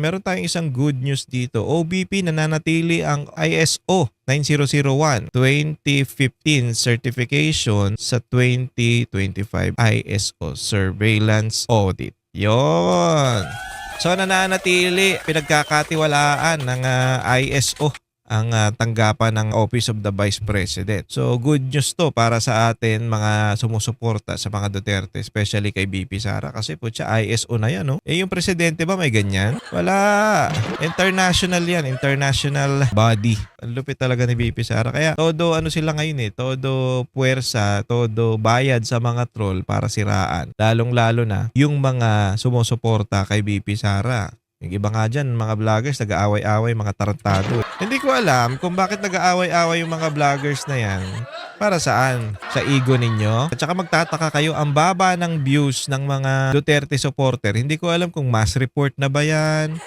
Meron tayong isang good news dito. OBP nananatili ang ISO 9001 2015 certification sa 2025 ISO Surveillance Audit. Yon. So nananatili, pinagkakatiwalaan ng ISO ang tanggapan ng Office of the Vice President. So good news to para sa atin mga sumusuporta sa mga Duterte, especially kay BP Sara kasi po siya ISO na yan, no? Eh yung presidente ba may ganyan? Wala. International yan, international body. Ang lupit talaga ni BP Sara. Kaya todo ano sila ngayon todo puwersa, todo bayad sa mga troll para siraan. Lalong-lalo na yung mga sumusuporta kay BP Sara. Yung iba nga dyan, mga vloggers, nag-aaway-away, mga tarantado. Hindi ko alam kung bakit nag-aaway-away yung mga vloggers na yan. Para saan? Sa ego ninyo? At saka magtataka kayo, ang baba ng views ng mga Duterte supporter. Hindi ko alam kung mass report na ba yan,